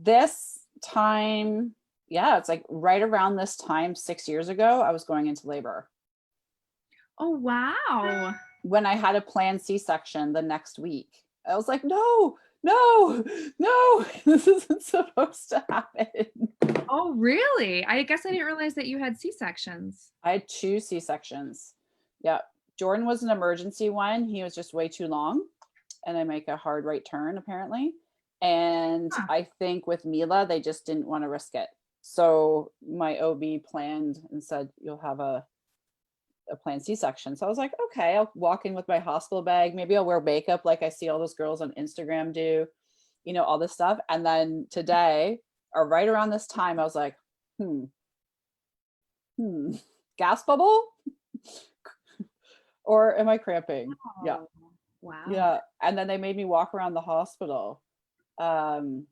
this time, yeah, it's like right around this time, 6 years ago, I was going into labor. Oh, wow. When I had a planned C-section the next week. I was like, no, this isn't supposed to happen. Oh, really? I guess I didn't realize that you had C-sections. I had 2 C-sections. Yeah. Jordan was an emergency one. He was just way too long. And I make a hard right turn, apparently. And Huh. I think with Mila, they just didn't want to risk it. So my OB planned and said, you'll have a planned C-section. So I was like, okay, I'll walk in with my hospital bag. Maybe I'll wear makeup like I see all those girls on Instagram do, all this stuff. And then today, or right around this time, I was like, gas bubble? Or am I cramping? Oh, Yeah. wow. Yeah. And then they made me walk around the hospital for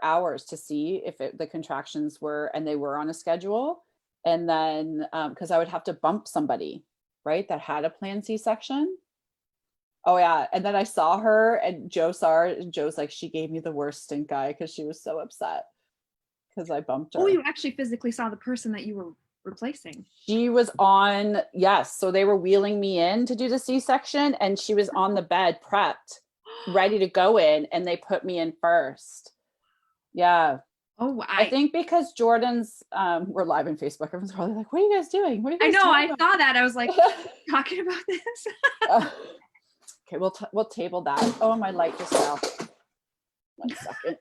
hours to see if the contractions were, and they were on a schedule. And then, because I would have to bump somebody, right, that had a planned C-section. Oh yeah. And then I saw her and Joe saw her, and Joe's like, she gave me the worst stink eye because she was so upset because I bumped her. Oh, you actually physically saw the person that you were replacing. She was on, yes. So they were wheeling me in to do the C-section and she was on the bed prepped, ready to go in, and they put me in first. Yeah. Oh, I think because Jordan's, we're live on Facebook. Everyone's probably like, what are you guys doing? What are you guys I know, doing? I saw that. I was like, talking about this. Okay, we'll table that. Oh, my light just fell. 1 second.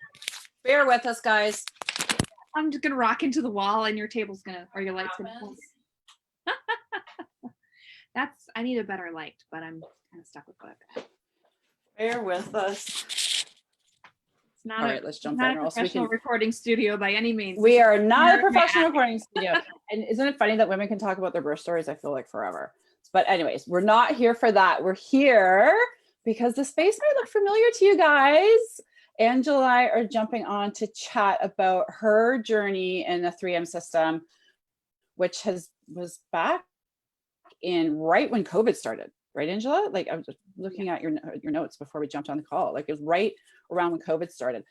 Bear with us, guys. I'm just gonna rock into the wall and your table's gonna, or your light's gonna fall. I need a better light, but I'm kind of stuck with what I've got. Bear with us. It's not All right, let's jump not in, a or else we professional can. recording studio by any means. We are not a professional recording studio. And isn't it funny that women can talk about their birth stories? I feel like forever. But anyways, we're not here for that. We're here because the space might look familiar to you guys. Angela and I are jumping on to chat about her journey in the 3M system, which was back in right when COVID started, right, Angela? Like I was just looking at your notes before we jumped on the call. Like it was right around when COVID started.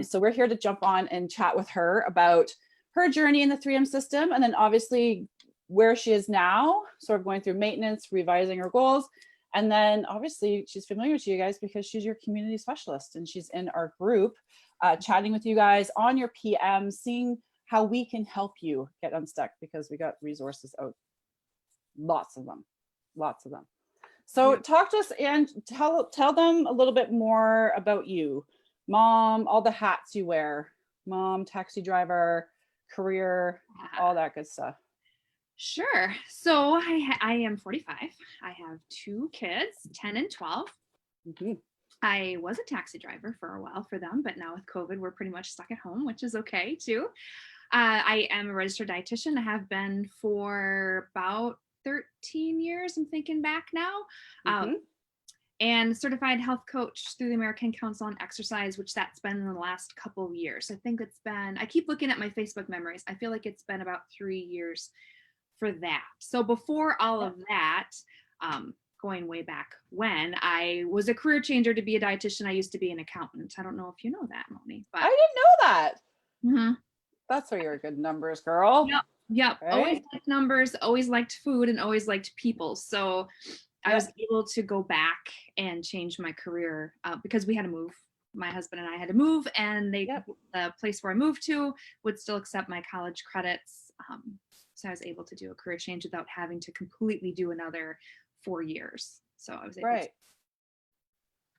So we're here to jump on and chat with her about her journey in the 3M system, and then obviously where she is now, sort of going through maintenance, revising her goals. And then obviously she's familiar to you guys because she's your community specialist and she's in our group, chatting with you guys on your PM, seeing how we can help you get unstuck, because we got resources out. Lots of them. So talk to us and tell them a little bit more about you. Mom, all the hats you wear. Mom, taxi driver, career, all that good stuff. Sure. So I am 45. I have 2 kids, 10 and 12. Mm-hmm. I was a taxi driver for a while for them, but now with COVID, we're pretty much stuck at home, which is okay too. I am a registered dietitian. I have been for about 13 years. I'm thinking back now. Mm-hmm. And certified health coach through the American Council on Exercise, which that's been in the last couple of years. I think it's been, I keep looking at my Facebook memories. I feel like it's been about 3 years for that. So before all of that, going way back when, I was a career changer to be a dietitian. I used to be an accountant. I don't know if you know that, Moni. But I didn't know that. Mm-hmm. That's where you're a good numbers girl. Yep. Right? Always liked numbers, always liked food, and always liked people. So I was able to go back and change my career because we had to move. My husband and I had to move, and the place where I moved to would still accept my college credits. So I was able to do a career change without having to completely do another 4 years. So I was able to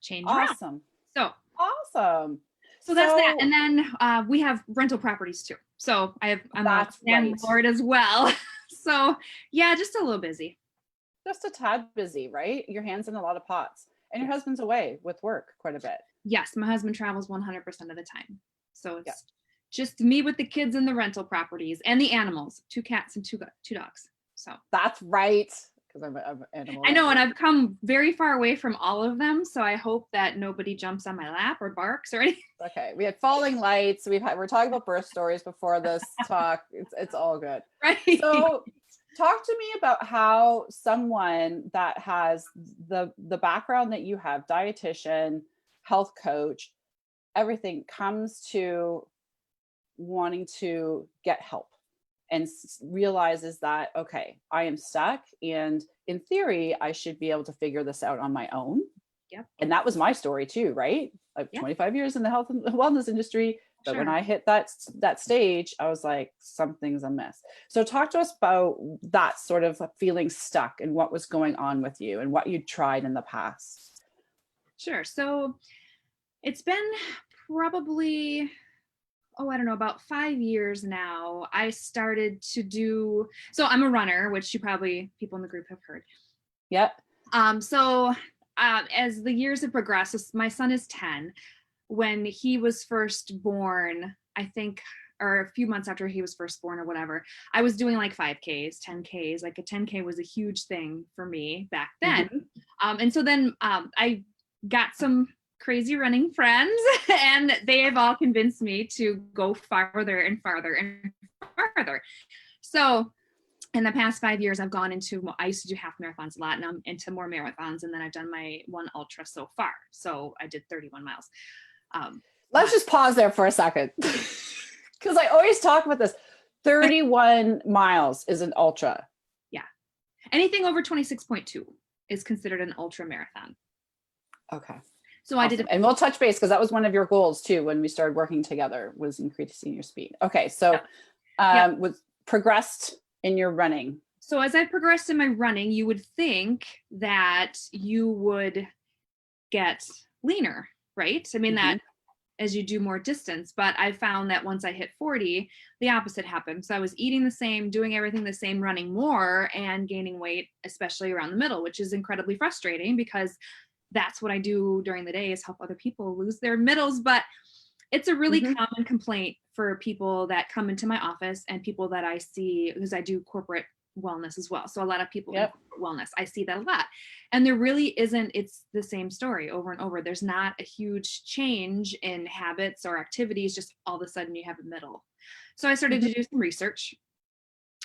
change around. So awesome. So that's that. And then we have rental properties too. So I'm a landlord as well. So yeah, just a little busy. Just a tad busy, right? Your hands in a lot of pots. And your husband's away with work quite a bit. Yes, my husband travels 100% of the time. So it's just me with the kids and the rental properties and the animals, 2 cats and 2 dogs. So that's right. Because I'm an animal. I know, and I've come very far away from all of them. So I hope that nobody jumps on my lap or barks or anything. Okay, we had falling lights. We're talking about birth stories before this talk. It's all good. Right. So talk to me about how someone that has the background that you have, dietitian, health coach, everything comes to wanting to get help and realizes that, okay, I am stuck. And in theory, I should be able to figure this out on my own. Yep. And that was my story too, right? Like 25 years in the health and wellness industry. But when I hit that stage, I was like, something's amiss. So talk to us about that sort of feeling stuck and what was going on with you and what you tried in the past. Sure. So it's been probably, I don't know, about 5 years now. I started to do, so I'm a runner, which people in the group have heard. Yep. As the years have progressed, my son is 10. When he was first born, I think, or a few months after he was first born or whatever, I was doing like 5Ks, 10Ks. Like a 10K was a huge thing for me back then. Mm-hmm. And so then I got some crazy running friends and they have all convinced me to go farther and farther and farther. So in the past 5 years, I used to do half marathons a lot, and I'm into more marathons. And then I've done my one ultra so far. So I did 31 miles. Let's just pause there for a second. Because I always talk about this. 31 miles is an ultra. Yeah. Anything over 26.2 is considered an ultra marathon. Okay. So awesome. I did. And we'll touch base because that was one of your goals too when we started working together, was increasing your speed. Okay. So was progressed in your running. So as I progressed in my running, you would think that you would get leaner, right? I mean, that as you do more distance, but I found that once I hit 40, the opposite happened. So I was eating the same, doing everything the same, running more and gaining weight, especially around the middle, which is incredibly frustrating because that's what I do during the day, is help other people lose their middles. But it's a really common complaint for people that come into my office and people that I see, because I do corporate wellness as well. So a lot of people in wellness, I see that a lot. And there really isn't, it's the same story over and over. There's not a huge change in habits or activities, just all of a sudden you have a middle. So I started to do some research,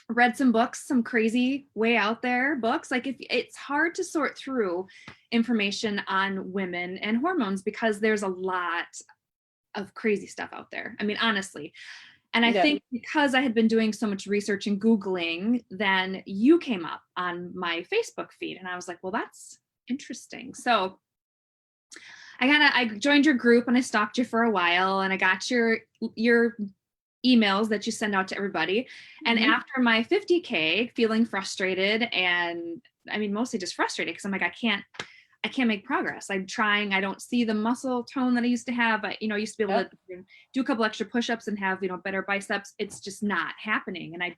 read some books, some crazy way out there books. Like it's hard to sort through information on women and hormones because there's a lot of crazy stuff out there. I mean, honestly. And I think because I had been doing so much research and Googling, then you came up on my Facebook feed. And I was like, well, that's interesting. So I joined your group and I stalked you for a while, and I got your emails that you send out to everybody. And after my 50K, feeling frustrated, and I mean, mostly just frustrated because I'm like, I can't make progress. I'm trying. I don't see the muscle tone that I used to have. I used to be able to do a couple extra push-ups and have, better biceps. It's just not happening. And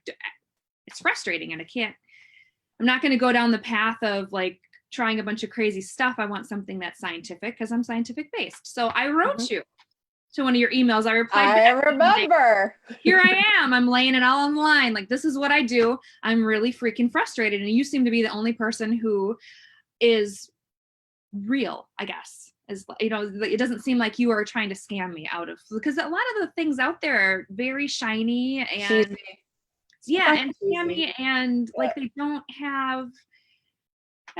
it's frustrating. And I'm not going to go down the path of like trying a bunch of crazy stuff. I want something that's scientific because I'm scientific based. So I wrote you to one of your emails. I replied back. I remember. Here I am. I'm laying it all on the line. Like, this is what I do. I'm really freaking frustrated. And you seem to be the only person who is real, I guess. It doesn't seem like you are trying to scam me out of, because a lot of the things out there are very shiny and and scammy, and like they don't have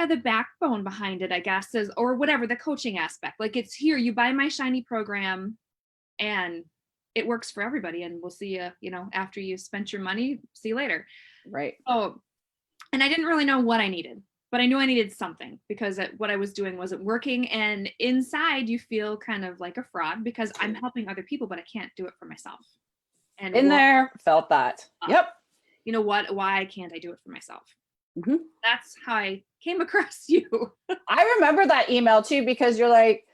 the backbone behind it, I guess, or whatever, the coaching aspect. Like, it's here, you buy my shiny program and it works for everybody, and we'll see you, after you spent your money, see you later. Right. Oh, and I didn't really know what I needed. But I knew I needed something because what I was doing wasn't working. And inside you feel kind of like a fraud because I'm helping other people, but I can't do it for myself. And felt that. Yep. You know what? Why can't I do it for myself? That's how I came across you. I remember that email too, because you're like,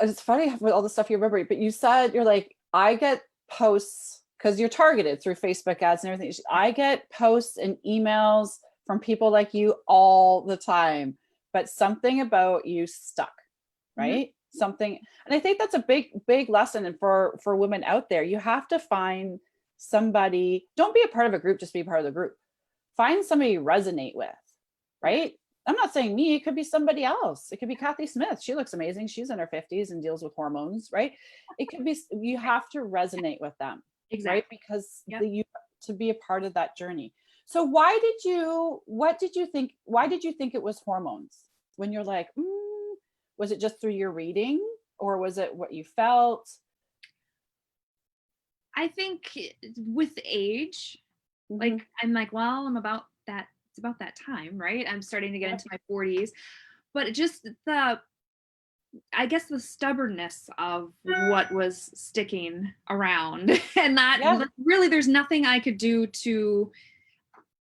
it's funny with all the stuff you remember, but you said, you're like, I get posts because you're targeted through Facebook ads and everything. I get posts and emails from people like you all the time, but something about you stuck, right? Something. And I think that's a big lesson. And for women out there, you have to find somebody. Don't be a part of a group, just be part of the group. Find somebody you resonate with, right? I'm not saying me, it could be somebody else. It could be Kathy Smith. She looks amazing. She's in her 50s and deals with hormones, right? It could be, you have to resonate with them, right? Because you to be a part of that journey. So why did you think it was hormones when you're like, was it just through your reading or was it what you felt? I think with age, like I'm like, well, I'm about that. It's about that time, right? I'm starting to get into my 40s, but just I guess the stubbornness of what was sticking around and that really there's nothing I could do to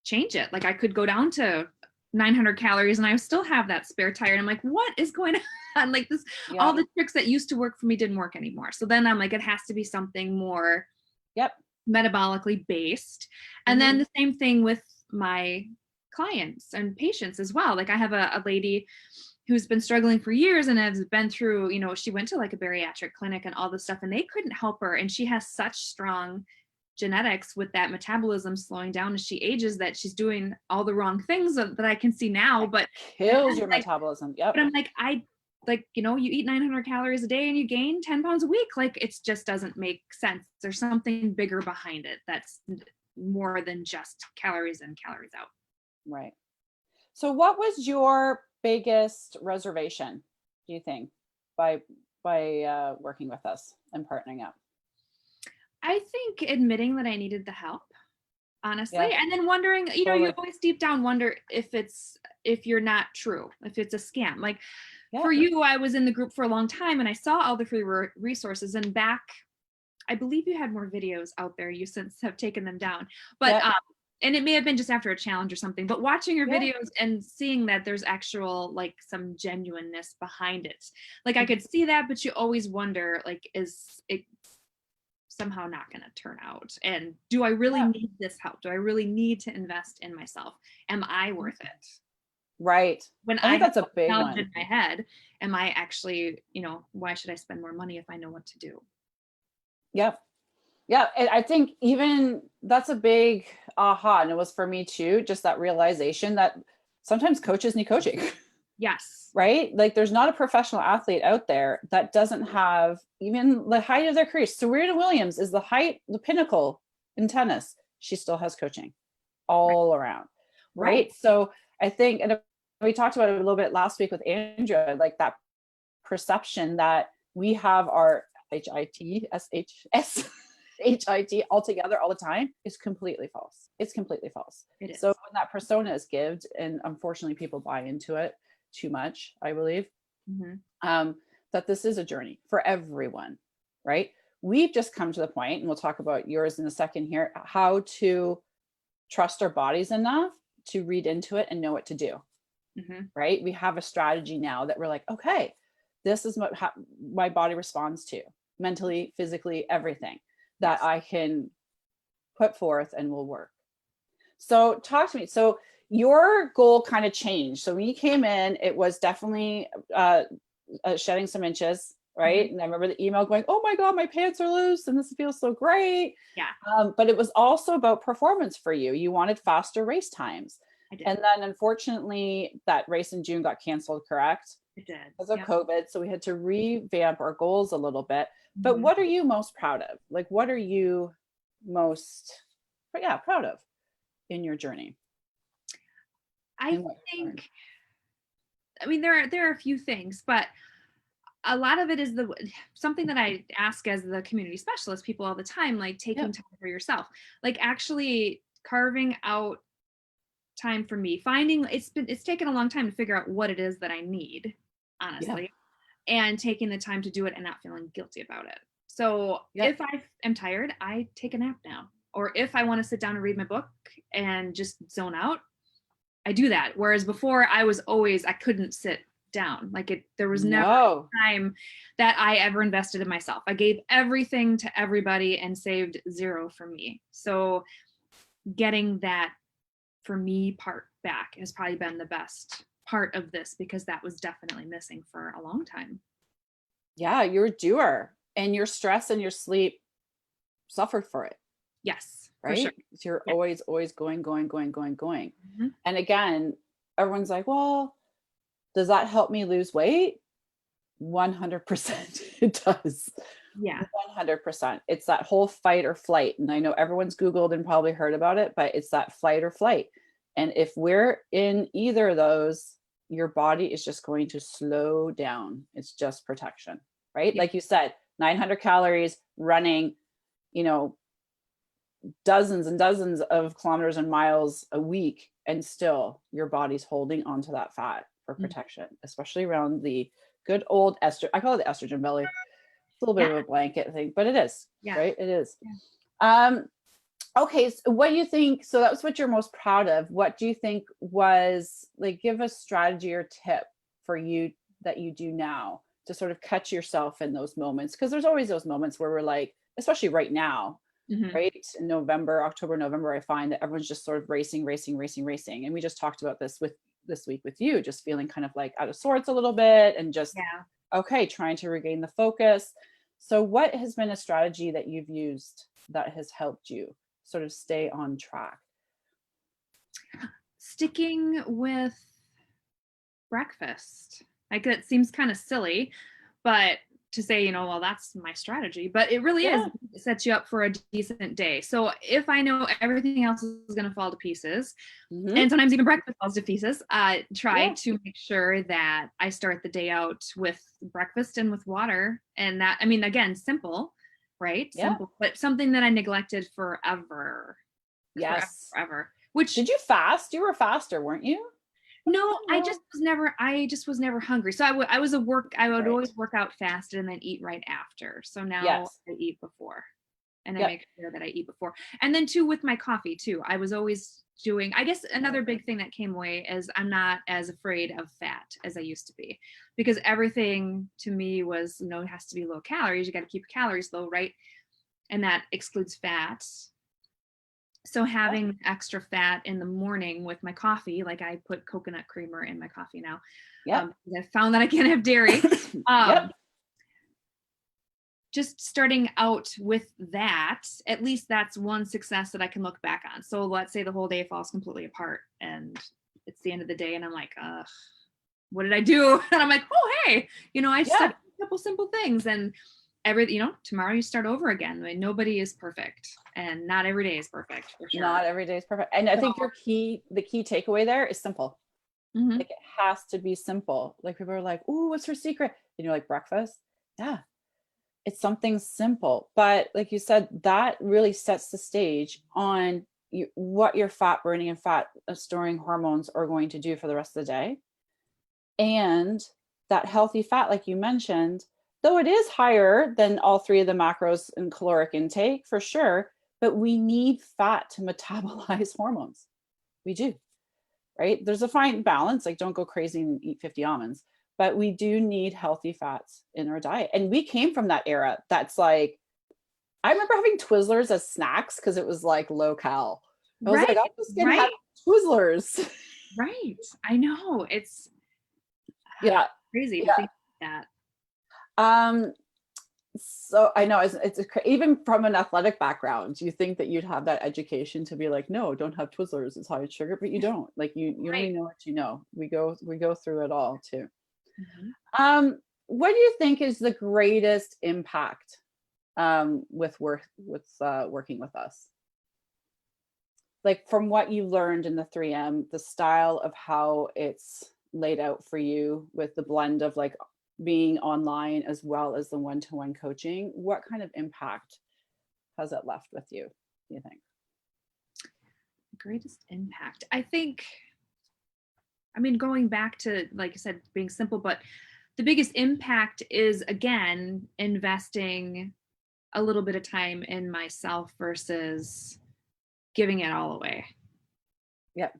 change it. Like I could go down to 900 calories and I still have that spare tire. And I'm like, what is going on? Like this, all the tricks that used to work for me didn't work anymore. So then I'm like, it has to be something more metabolically based. And then the same thing with my clients and patients as well. Like I have a lady who's been struggling for years and has been through, you know, she went to like a bariatric clinic and all this stuff and they couldn't help her. And she has such strong genetics with that metabolism slowing down as she ages that she's doing all the wrong things that I can see now, but kills your metabolism. But I'm like, you know, you eat 900 calories a day and you gain 10 pounds a week. Like it just doesn't make sense. There's something bigger behind it. That's more than just calories in, calories out. Right. So what was your biggest reservation, do you think, by working with us and partnering up? I think admitting that I needed the help, honestly, and then wondering, you know, you always deep down wonder if you're not true, if it's a scam. Like for you, I was in the group for a long time and I saw all the free resources, and back, I believe you had more videos out there. You since have taken them down, but and it may have been just after a challenge or something, but watching your videos and seeing that there's actual, like some genuineness behind it. Like I could see that, but you always wonder, like, is it somehow not going to turn out? And do I really need this help? Do I really need to invest in myself? Am I worth it? Right. When I think that's a big one in my head, am I actually, you know, why should I spend more money if I know what to do? Yep. Yeah. And I think even that's a big aha. And it was for me too, just that realization that sometimes coaches need coaching. Yes. Right? Like there's not a professional athlete out there that doesn't have even the height of their career. Serena Williams is the pinnacle in tennis. She still has coaching all around. Right. So I think, and we talked about it a little bit last week with Andrea, like that perception that we have our HIT all together all the time is completely false. It's completely false. It is. So when that persona is given, and unfortunately people buy into it too much, I believe, that this is a journey for everyone, right? We've just come to the point, and we'll talk about yours in a second here, how to trust our bodies enough to read into it and know what to do, right? We have a strategy now that we're like, okay, this is what my body responds to mentally, physically, everything that I can put forth and will work. So talk to me. So your goal kind of changed. So when you came in, it was definitely shedding some inches, right? And I remember the email going, oh my God, my pants are loose and this feels so great. Yeah. But it was also about performance for you. You wanted faster race times. I did. And then unfortunately that race in June got canceled, correct? It did. Because of COVID. So we had to revamp our goals a little bit. But what are you most proud of? Like, what are you most proud of in your journey? I think, I mean, there are a few things, but a lot of it is something that I ask as the community specialist people all the time, like taking time for yourself, like actually carving out time for me, finding it's taken a long time to figure out what it is that I need, honestly, and taking the time to do it and not feeling guilty about it. So if I am tired, I take a nap now. Or if I want to sit down and read my book and just zone out, I do that. Whereas before I couldn't sit down. Like there was never a time that I ever invested in myself. I gave everything to everybody and saved zero for me. So getting that for me part back has probably been the best part of this, because that was definitely missing for a long time. Yeah, you're a doer, and your stress and your sleep suffered for it. Yes, right? For sure. So you're always going. And again, everyone's like, well, does that help me lose weight? 100% it does. Yeah. 100%. It's that whole fight or flight. And I know everyone's Googled and probably heard about it, but it's that flight or flight. And if we're in either of those, your body is just going to slow down. It's just protection. right? Like you said, 900 calories running, you know, dozens and dozens of kilometers and miles a week, and still your body's holding onto that fat for protection, especially around the good old estrogen. I call it the estrogen belly. It's a little bit of a blanket thing, but it is, right? It is. Okay, so what do you think? So that was what you're most proud of. What do you think was, like, give a strategy or tip for you that you do now to sort of catch yourself in those moments? Because there's always those moments where we're like, especially right now, right? In November, October, November, I find that everyone's just sort of racing. And we just talked about this with this week with you, just feeling kind of like out of sorts a little bit and just, okay, trying to regain the focus. So what has been a strategy that you've used that has helped you sort of stay on track? Sticking with breakfast. Like, it seems kind of silly, but to say, well, that's my strategy, but it really is. It sets you up for a decent day. So if I know everything else is going to fall to pieces, and sometimes even breakfast falls to pieces, try to make sure that I start the day out with breakfast and with water. And that, I mean, again, simple, right? Simple, but something that I neglected forever. Forever. Which, did you fast? You were a faster, weren't you? No, I just was never hungry. So I would always work out fasted and then eat right after. So now I eat before, and I make sure that I eat before. And then too, with my coffee too, I was always doing, I guess another big thing that came away is I'm not as afraid of fat as I used to be, because everything to me was, it has to be low calories. You got to keep calories low, right? And that excludes fats. So having extra fat in the morning with my coffee, like I put coconut creamer in my coffee now. I found that I can't have dairy. Just starting out with that, at least that's one success that I can look back on. So let's say the whole day falls completely apart and it's the end of the day and I'm like, what did I do? And I'm like, oh, hey, I stuck a couple simple things, and tomorrow you start over again. I mean, nobody is perfect, and not every day is perfect, for sure. Not every day is perfect. And I think the key takeaway there is simple. Like, it has to be simple. Like, people are like, "Ooh, what's her secret?" And you're like, breakfast. Yeah, it's something simple. But like you said, that really sets the stage on what your fat burning and fat storing hormones are going to do for the rest of the day. And that healthy fat, like you mentioned, though it is higher than all three of the macros in caloric intake, for sure, but we need fat to metabolize hormones. We do, right? There's a fine balance. Like, don't go crazy and eat 50 almonds, but we do need healthy fats in our diet. And we came from that era. That's like, I remember having Twizzlers as snacks because it was like low cal. I was like, I'm just gonna have Twizzlers. Right. I know. It's crazy to think that. So I know it's even from an athletic background, you think that you'd have that education to be like, no, don't have Twizzlers, it's high in sugar, but you don't. Like, you only know what you know. We go through it all too. What do you think is the greatest impact with working with us? Like, from what you learned in the 3M, the style of how it's laid out for you with the blend of like being online as well as the one-to-one coaching, what kind of impact has it left with you, do you think? Greatest impact, I think, I mean, going back to, like I said, being simple, but the biggest impact is, again, investing a little bit of time in myself versus giving it all away. Yep.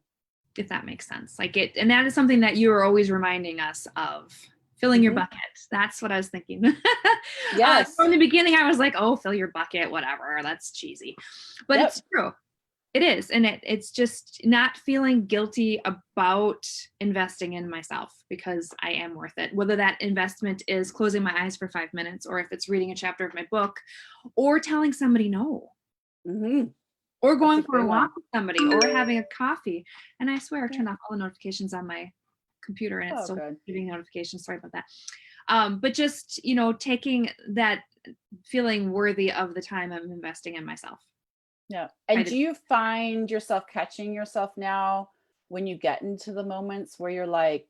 If that makes sense. Like, it, and that is something that you are always reminding us of. Filling your bucket. That's what I was thinking. Yes. From the beginning, I was like, oh, fill your bucket, whatever. That's cheesy. But it's true. It is. And it's just not feeling guilty about investing in myself, because I am worth it. Whether that investment is closing my eyes for 5 minutes, or if it's reading a chapter of my book, or telling somebody no. Or going for a walk with somebody, or having a coffee. And I swear I turned off all the notifications on my computer, and it's still giving notifications. Sorry about that. But just, taking that, feeling worthy of the time I'm investing in myself. Yeah. And do you find yourself catching yourself now when you get into the moments where you're like,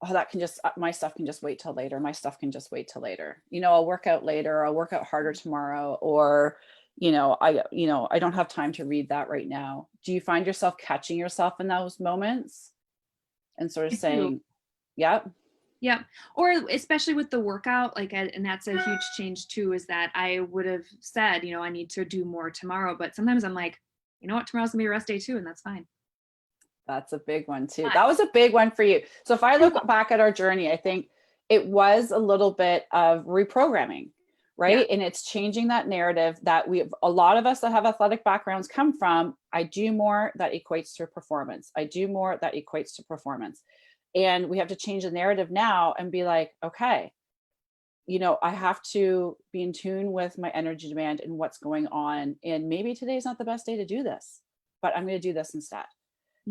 oh, that can just, my stuff can just wait till later. My stuff can just wait till later. You know, I'll work out later. I'll work out harder tomorrow. Or, I don't have time to read that right now. Do you find yourself catching yourself in those moments and sort of I do. saying, yep. Yeah. Or especially with the workout, like, and that's a huge change too, is that I would have said, I need to do more tomorrow, but sometimes I'm like, you know what, tomorrow's gonna be a rest day too, and that's fine. That's a big one too. That was a big one for you. So if I look back at our journey, I think it was a little bit of reprogramming, right? Yeah. And it's changing that narrative that a lot of us that have athletic backgrounds come from. I do more, that equates to performance. I do more, that equates to performance. And we have to change the narrative now and be like, okay, I have to be in tune with my energy demand and what's going on. And maybe today's not the best day to do this, but I'm going to do this instead.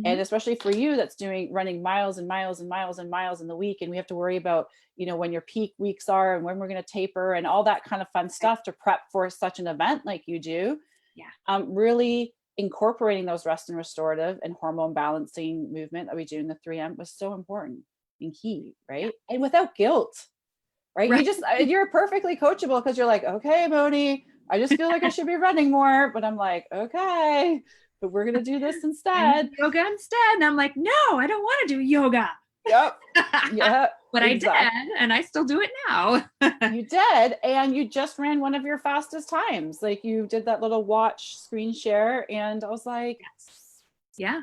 And especially for you that's running miles and miles and miles and miles in the week. And we have to worry about, when your peak weeks are and when we're going to taper and all that kind of fun stuff to prep for such an event like you do. Yeah. Really incorporating those rest and restorative and hormone balancing movement that we do in the 3M was so important and key, right? Yeah. And without guilt, right? You're perfectly coachable because you're like, okay, Moni, I just feel like I should be running more, but I'm like, okay, but we're going to do this instead. Yoga instead. And I'm like, no, I don't want to do yoga. Yep. Yeah. But exactly. I did, and I still do it now. You did. And you just ran one of your fastest times. Like you did that little watch screen share. And I was like, yes. Yeah.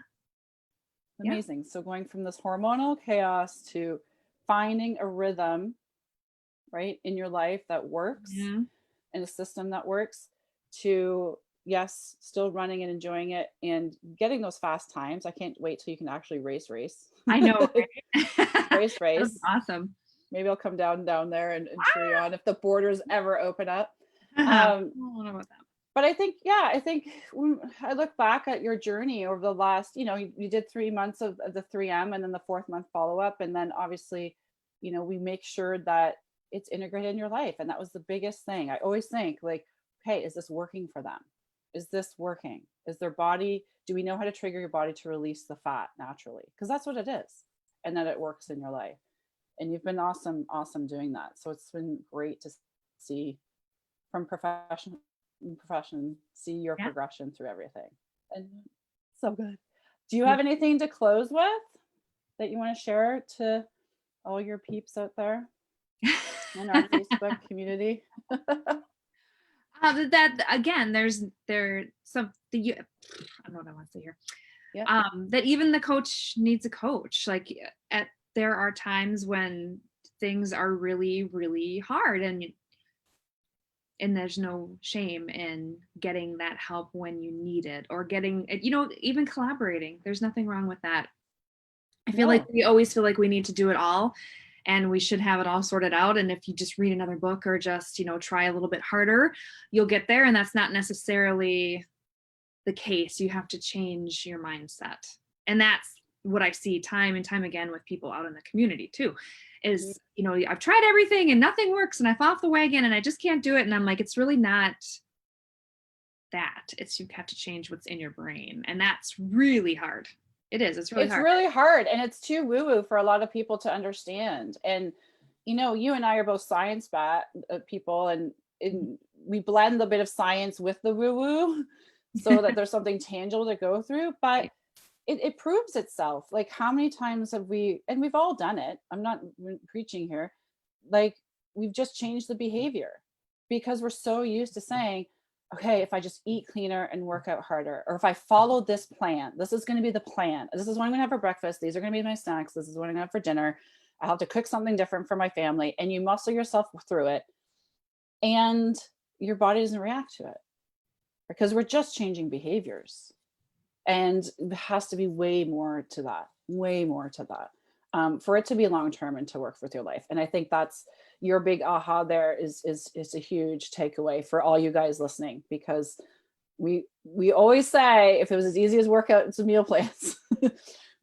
Amazing. Yeah. So going from this hormonal chaos to finding a rhythm, right, in your life that works, and a system that works, to yes, still running and enjoying it and getting those fast times. I can't wait till you can actually race. I know. Right? race. That's awesome. Maybe I'll come down there and cheer you on if the borders ever open up. I don't know about that. But I think when I look back at your journey over the last, you did 3 months of the 3M and then the 4th month follow-up. And then obviously, we make sure that it's integrated in your life. And that was the biggest thing. I always think like, hey, is this working for them? Is this working? Is their body, do we know how to trigger your body to release the fat naturally? Because that's what it is. And that it works in your life. And you've been awesome doing that. So it's been great to see from profession, see your progression through everything. And so good. Do you have anything to close with that you want to share to all your peeps out there in our Facebook community? That again, there's some I don't know what I want to say here. Yeah. That even the coach needs a coach. Like there are times when things are really, really hard, and there's no shame in getting that help when you need it, or getting, even collaborating. There's nothing wrong with that. I feel like we always feel like we need to do it all, and we should have it all sorted out. And if you just read another book or just, try a little bit harder, you'll get there. And that's not necessarily the case. You have to change your mindset. And that's what I see time and time again with people out in the community too, is, I've tried everything and nothing works, and I fall off the wagon and I just can't do it. And I'm like, it's really not that. It's, you have to change what's in your brain. And that's really hard. It is. It's really hard. It's really hard. And it's too woo-woo for a lot of people to understand. And, you and I are both science people, and we blend a bit of science with the woo-woo so that there's something tangible to go through. But it proves itself. Like, how many times have we, and we've all done it. I'm not preaching here. Like, we've just changed the behavior because we're so used to saying, okay, if I just eat cleaner and work out harder, or if I follow this plan, this is going to be the plan. This is what I'm going to have for breakfast. These are going to be my snacks. This is what I'm going to have for dinner. I have to cook something different for my family. And you muscle yourself through it. And your body doesn't react to it because we're just changing behaviors. And it has to be way more to that, for it to be long-term and to work with your life. And I think that's your big aha there is a huge takeaway for all you guys listening, because we always say if it was as easy as workout and some meal plans,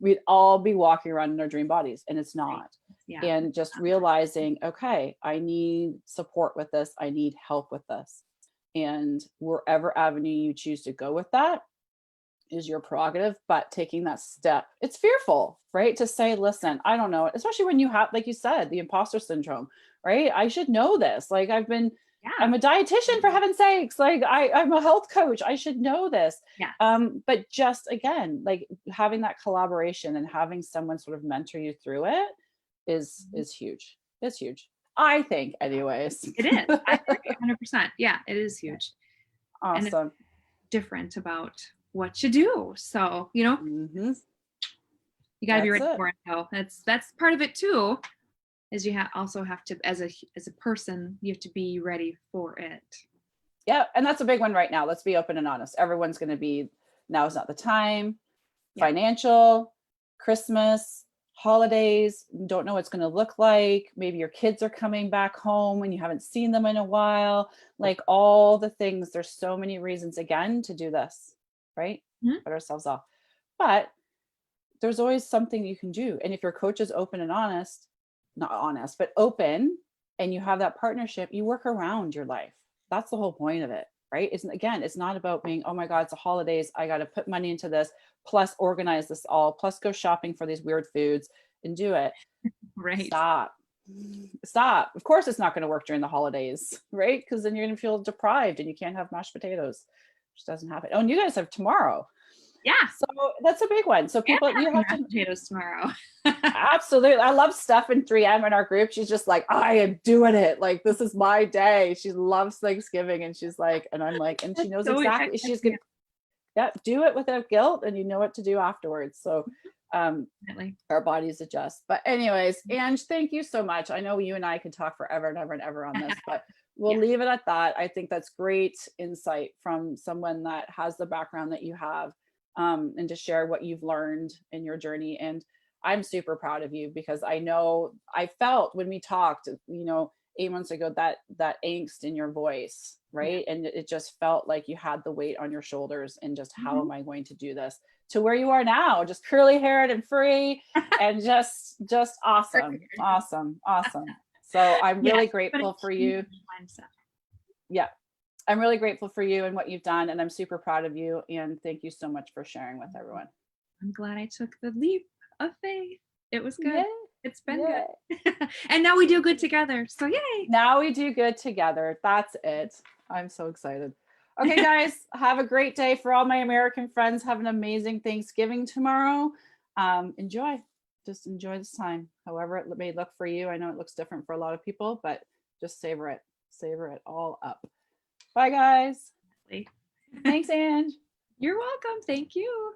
we'd all be walking around in our dream bodies, and it's not. Yeah. And just realizing, okay, I need support with this. I need help with this. And wherever avenue you choose to go with that is your prerogative, but taking that step, it's fearful, right? To say, listen, I don't know, especially when you have, like you said, the imposter syndrome, right? I should know this. Like Yeah. I'm a dietitian, for heaven's sakes. Like I'm a health coach. I should know this. Yes. But just again, like having that collaboration and having someone sort of mentor you through it is huge. It's huge. I think, anyways. It is. I agree 100%. Yeah, it is huge. And it's Awesome. different about what you do. So, you know, you got to be ready for it. So that's part of it too. Is you also have to, as a person, you have to be ready for it. Yeah, and that's a big one right now. Let's be open and honest. Everyone's going to be, now is not the time. Yeah. Financial, Christmas, holidays, don't know what it's going to look like. Maybe your kids are coming back home and you haven't seen them in a while. Like all the things, there's so many reasons again to do this, right? Put ourselves off. But there's always something you can do. And if your coach is open and honest, not honest, but open, and you have that partnership, you work around your life. That's the whole point of it, right? It's not about being, oh my God, it's the holidays, I got to put money into this, plus organize this all, plus go shopping for these weird foods and do it. Right. Stop. Of course it's not going to work during the holidays, right? Because then you're going to feel deprived and you can't have mashed potatoes, which doesn't happen. Oh, and you guys have tomorrow. Yeah. So that's a big one. So people, you have to potatoes tomorrow. Absolutely. I love Steph in 3M in our group. She's just like, I am doing it. Like, this is my day. She loves Thanksgiving. And she's like, and I'm like, and she knows so exactly, she's going to do it without guilt, and you know what to do afterwards. So our bodies adjust. But anyways, Ange, thank you so much. I know you and I could talk forever and ever and ever on this, but we'll leave it at that. I think that's great insight from someone that has the background that you have. And to share what you've learned in your journey. And I'm super proud of you, because I know I felt when we talked, 8 months ago, that angst in your voice, right? And it just felt like you had the weight on your shoulders, and just how am I going to do this, to where you are now, just curly haired and free and just awesome. So I'm really grateful for you. Yeah. I'm really grateful for you and what you've done, and I'm super proud of you. And thank you so much for sharing with everyone. I'm glad I took the leap of faith. It was good. Yay. It's been good. And now we do good together. So yay. Now we do good together. That's it. I'm so excited. Okay, guys, have a great day. For all my American friends, have an amazing Thanksgiving tomorrow. Just enjoy this time, however it may look for you. I know it looks different for a lot of people, but just savor it all up. Bye, guys. Thanks, Ange. You're welcome. Thank you.